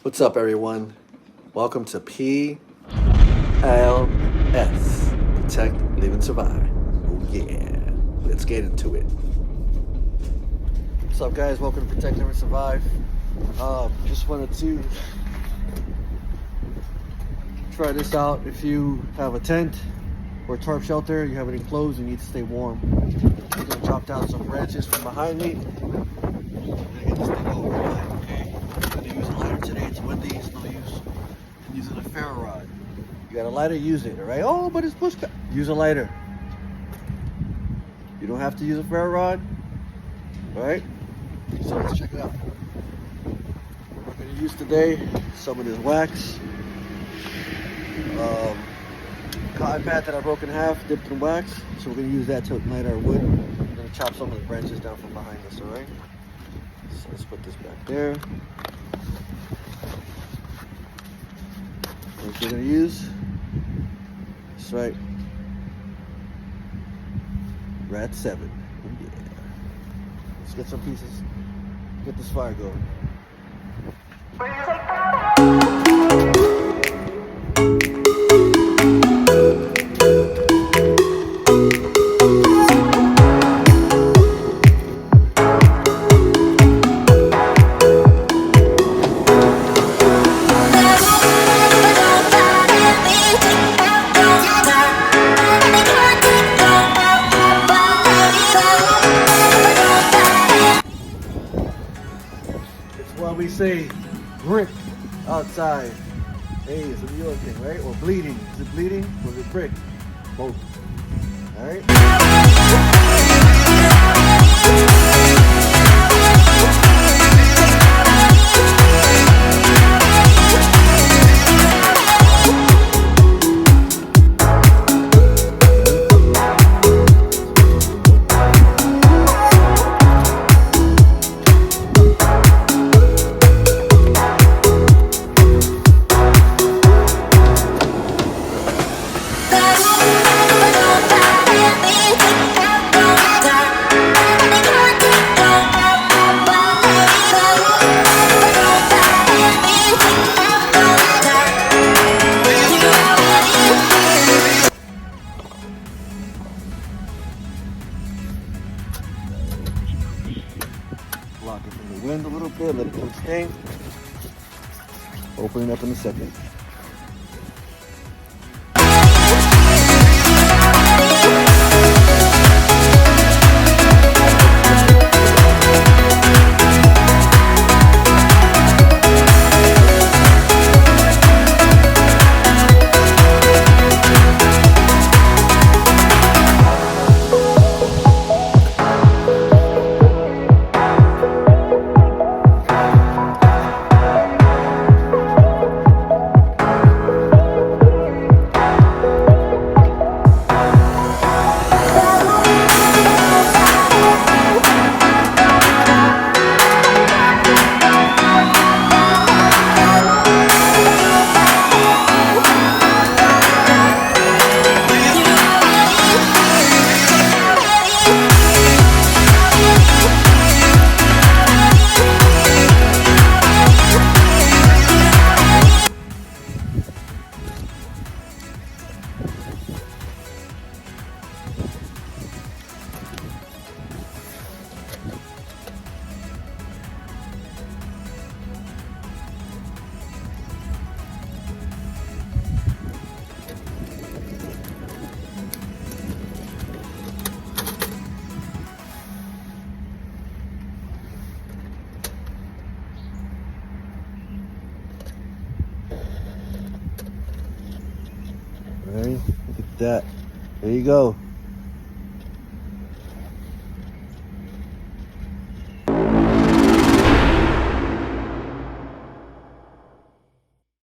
What's up, everyone? Welcome to PLS, Protect, Live, and Survive. Oh yeah, let's get into it. What's up, guys? Welcome to Protect, Live, and Survive. Just wanted to try this out. If you have a tent or a tarp shelter, you have it enclosed, you need to stay warm. I'm gonna chop down some branches from behind me. I'm gonna get this thing over. Okay, I'm gonna use a lighter today. It's windy. It's no use using a ferro rod. You got a lighter, use it. All right. Oh, but it's push. Use a lighter. You don't have to use a ferro rod. All right. So let's check it out. We're gonna use today some of this wax. Cotton pad that I broke in half, dipped in wax. So we're gonna use that to ignite our wood. We're gonna chop some of the branches down from behind us. All right. So let's put this back there. What you're gonna use? That's right. Rat 7. Yeah. Let's get some pieces. Get this fire going. What we say, brick outside. Hey, it's a New York thing, right? Or bleeding. Is it bleeding? Was it brick? Both. All right. Block it from the wind a little bit, let it come stay. Open it up in a second. All right, look at that. There you go.